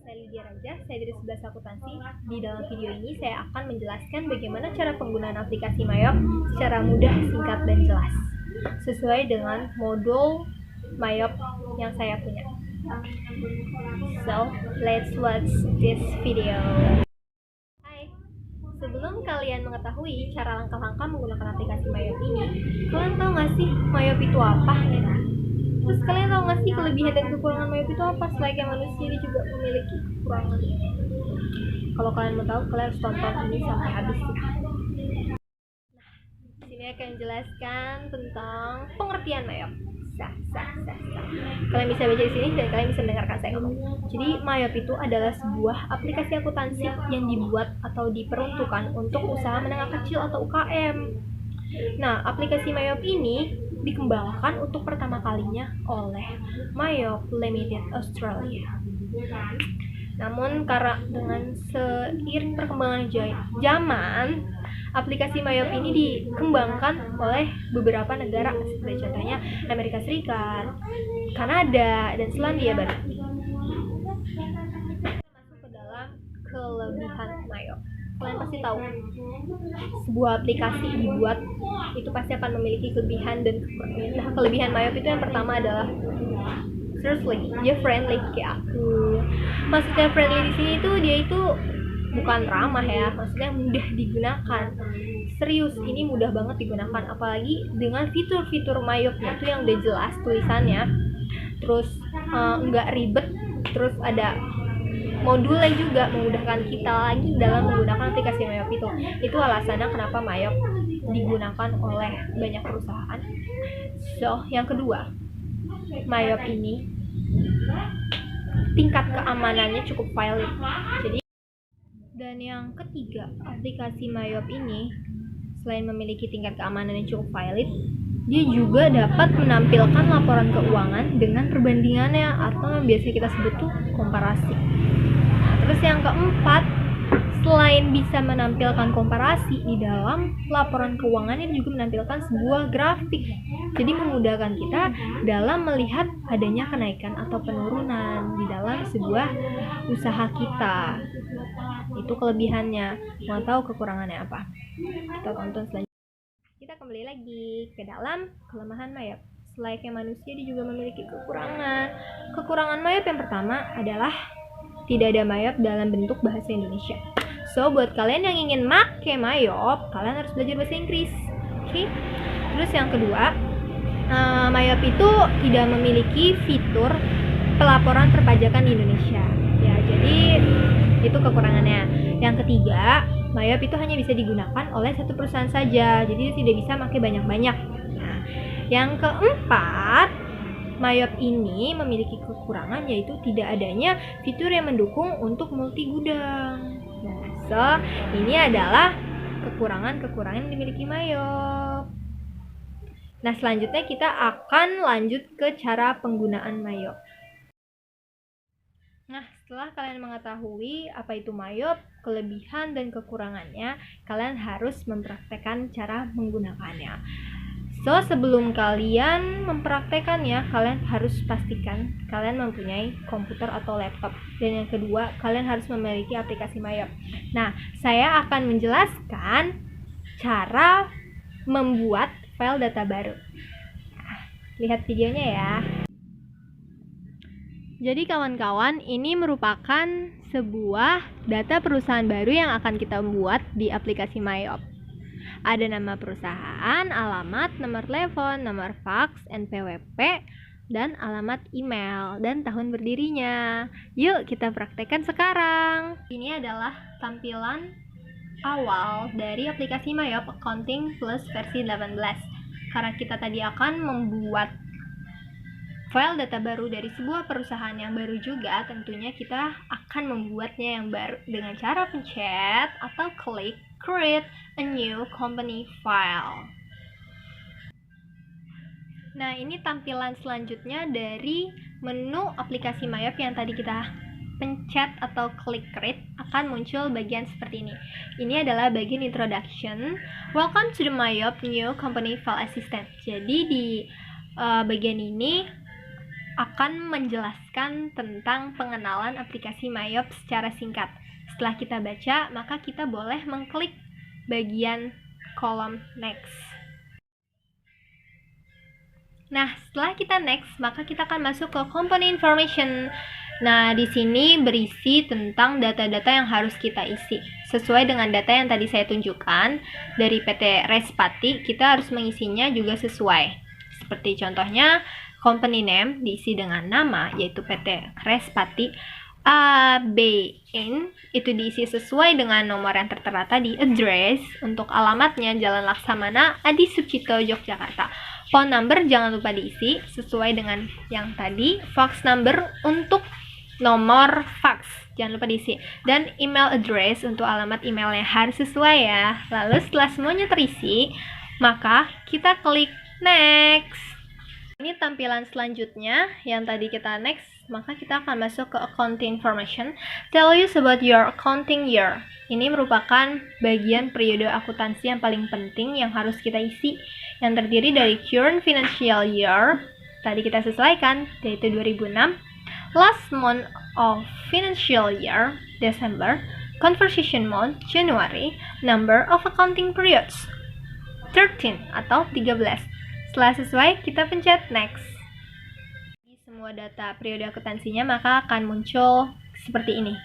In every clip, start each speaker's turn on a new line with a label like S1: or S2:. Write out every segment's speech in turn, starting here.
S1: saya Lydia Raja, saya dari 11 akuntansi. Di dalam video ini saya akan menjelaskan bagaimana cara penggunaan aplikasi Mayop secara mudah, singkat, dan jelas sesuai dengan modul Mayop yang saya punya. So, let's watch this video. Hai, sebelum kalian mengetahui cara langkah-langkah menggunakan aplikasi Mayop ini, kalian tahu nggak sih Mayop itu apa? Terus kalian tahu nggak sih kelebihan dan kekurangan Mayop itu apa? Selain manusia dia juga memiliki kekurangan. Kalau kalian mau tahu, kalian harus tonton ini sampai habis. Nah, sini akan jelaskan tentang pengertian Mayop. Kalian bisa baca di sini dan kalian bisa mendengarkan saya ngomong. Jadi Mayop itu adalah sebuah aplikasi akuntansi yang dibuat atau diperuntukkan untuk usaha menengah kecil atau UKM. Nah, aplikasi Mayop ini dikembangkan untuk pertama kalinya oleh Mayop Limited Australia. Namun karena dengan seiring perkembangan zaman, aplikasi Mayop ini dikembangkan oleh beberapa negara seperti contohnya Amerika Serikat, Kanada, dan Selandia Baru. Masuk ke dalam kelebihan Mayop. Kalian pasti tahu, sebuah aplikasi dibuat itu pasti akan memiliki kelebihan dan kekurangan. Nah, kelebihan Mayop itu yang pertama adalah seriously, dia friendly kayak aku. Maksudnya friendly di sini tuh dia itu bukan ramah ya, maksudnya mudah digunakan. Serius, ini mudah banget digunakan, apalagi dengan fitur-fitur Mayopnya itu yang udah jelas tulisannya, terus nggak ribet, terus ada modulnya juga memudahkan kita lagi dalam menggunakan aplikasi Mayop itu. Itu alasannya kenapa Mayop digunakan oleh banyak perusahaan. So, yang kedua, Mayop ini tingkat keamanannya cukup valid. Jadi, dan yang ketiga, aplikasi Mayop ini selain memiliki tingkat keamanan yang cukup valid, dia juga dapat menampilkan laporan keuangan dengan perbandingannya atau yang biasa kita sebut tuh komparasi. Nah, terus yang keempat, selain bisa menampilkan komparasi di dalam laporan keuangannya juga menampilkan sebuah grafik. Jadi memudahkan kita dalam melihat adanya kenaikan atau penurunan di dalam sebuah usaha kita. Itu kelebihannya. Mau tahu kekurangannya apa? Kita tonton selanjutnya. Kita kembali lagi ke dalam kelemahan Mayop. Selayaknya manusia, dia juga memiliki kekurangan. Kekurangan Mayop yang pertama adalah tidak ada Mayop dalam bentuk bahasa Indonesia. So, buat kalian yang ingin make Mayop, kalian harus belajar bahasa Inggris. Oke? Terus yang kedua, Mayop itu tidak memiliki fitur pelaporan perpajakan di Indonesia. Ya, jadi itu kekurangannya. Yang ketiga, Mayop itu hanya bisa digunakan oleh satu perusahaan saja, jadi tidak bisa pakai banyak-banyak. Nah, yang keempat, Mayop ini memiliki kekurangan yaitu tidak adanya fitur yang mendukung untuk multi gudang. Nah, so ini adalah kekurangan-kekurangan yang dimiliki Mayop. Nah, selanjutnya kita akan lanjut ke cara penggunaan Mayop. Nah, setelah kalian mengetahui apa itu Mayop, kelebihan dan kekurangannya, kalian harus mempraktekkan cara menggunakannya. So, sebelum kalian mempraktekannya, kalian harus pastikan kalian mempunyai komputer atau laptop. Dan yang kedua, kalian harus memiliki aplikasi Mayop. Nah, saya akan menjelaskan cara membuat file data baru. Nah, lihat videonya ya. Jadi kawan-kawan, ini merupakan sebuah data perusahaan baru yang akan kita buat di aplikasi Mayop. Ada nama perusahaan, alamat, nomor telepon, nomor fax, NPWP, dan alamat email, dan tahun berdirinya. Yuk kita praktekkan sekarang. Ini adalah tampilan awal dari aplikasi Mayop Accounting Plus versi 18. Karena kita tadi akan membuat file data baru dari sebuah perusahaan yang baru juga, tentunya kita akan membuatnya yang baru dengan cara pencet atau klik create a new company file. Nah, ini tampilan selanjutnya dari menu aplikasi Mayop yang tadi kita pencet atau klik create, akan muncul bagian seperti ini. Ini adalah bagian introduction. Welcome to the Mayop New Company File Assistant. Jadi di bagian ini akan menjelaskan tentang pengenalan aplikasi Myop secara singkat. Setelah kita baca, maka kita boleh mengklik bagian kolom next. Nah, setelah kita next, maka kita akan masuk ke company information. Nah, di sini berisi tentang data-data yang harus kita isi. Sesuai dengan data yang tadi saya tunjukkan, dari PT Respati, kita harus mengisinya juga sesuai. Seperti contohnya, company name diisi dengan nama, yaitu PT Respati. ABN itu diisi sesuai dengan nomor yang tertera tadi. Address untuk alamatnya Jalan Laksamana, Adi Sucipto, Yogyakarta. Phone number jangan lupa diisi sesuai dengan yang tadi. Fax number untuk nomor fax jangan lupa diisi, dan email address untuk alamat emailnya harus sesuai ya. Lalu setelah semuanya terisi, maka kita klik next. Ini tampilan selanjutnya yang tadi kita next, maka kita akan masuk ke accounting information. Tell you about your accounting year. Ini merupakan bagian periode akuntansi yang paling penting yang harus kita isi, yang terdiri dari current financial year, tadi kita sesuaikan, yaitu 2006, last month of financial year, December, conversion month, January, number of accounting periods, 13 atau 13. Setelah sesuai, kita pencet next. Di semua data periode akuntansinya maka akan muncul seperti ini.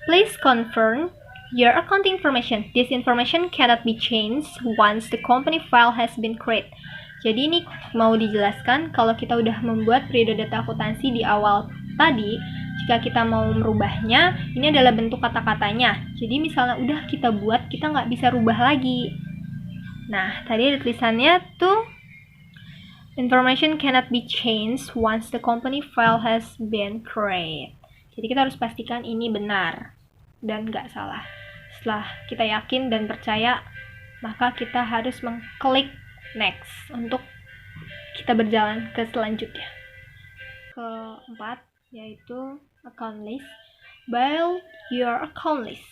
S1: Please confirm your accounting information. This information cannot be changed once the company file has been created. Jadi ini mau dijelaskan kalau kita udah membuat periode data akuntansi di awal tadi, jika kita mau merubahnya, ini adalah bentuk kata-katanya. Jadi misalnya udah kita buat, kita nggak bisa rubah lagi. Nah, tadi ada tulisannya tuh, information cannot be changed once the company file has been created. Jadi kita harus pastikan ini benar dan nggak salah. Setelah kita yakin dan percaya, maka kita harus mengklik next untuk kita berjalan ke selanjutnya. Keempat, yaitu account list. Build your account list.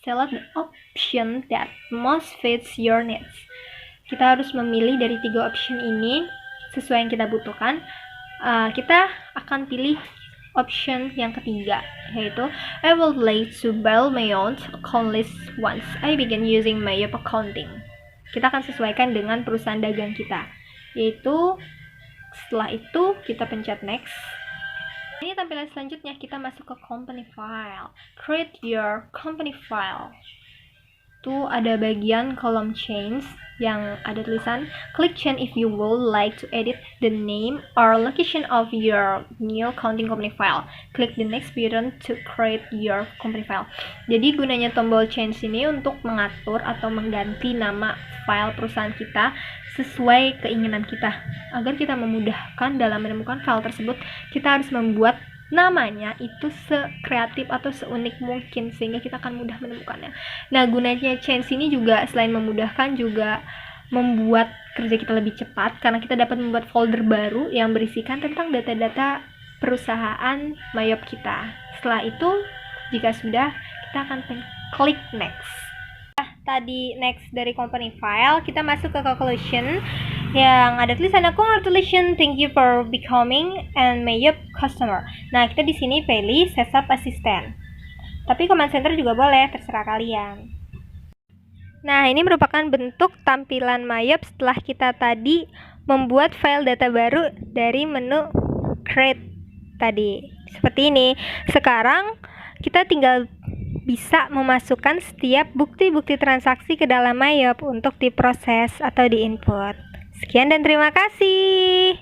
S1: Select the option that most fits your needs. Kita harus memilih dari 3 option ini sesuai yang kita butuhkan. Kita akan pilih option yang ketiga, yaitu I would like to build my own account list once I begin using Myop accounting. Kita akan sesuaikan dengan perusahaan dagang kita, yaitu setelah itu kita pencet next. Ini tampilan selanjutnya, kita masuk ke company file. Create your company file. Tuh ada bagian kolom change yang ada tulisan click change if you would like to edit the name or location of your new accounting company file. Click the next button to create your company file. Jadi gunanya tombol change ini untuk mengatur atau mengganti nama file perusahaan kita sesuai keinginan kita. Agar kita memudahkan dalam menemukan file tersebut, kita harus membuat namanya itu sekreatif atau seunik mungkin sehingga kita akan mudah menemukannya. Nah, gunanya change ini juga selain memudahkan juga membuat kerja kita lebih cepat karena kita dapat membuat folder baru yang berisikan tentang data-data perusahaan Myop kita. Setelah itu, jika sudah, kita akan klik next. Tadi next dari company file, kita masuk ke conclusion yang ada tulisannya congratulations, thank you for becoming an Myop customer. Nah, kita di sini pilih setup assistant. Tapi command center juga boleh, terserah kalian. Nah, ini merupakan bentuk tampilan Myop setelah kita tadi membuat file data baru dari menu create tadi. Seperti ini. Sekarang kita tinggal bisa memasukkan setiap bukti-bukti transaksi ke dalam Myop untuk diproses atau diinput. Sekian dan terima kasih.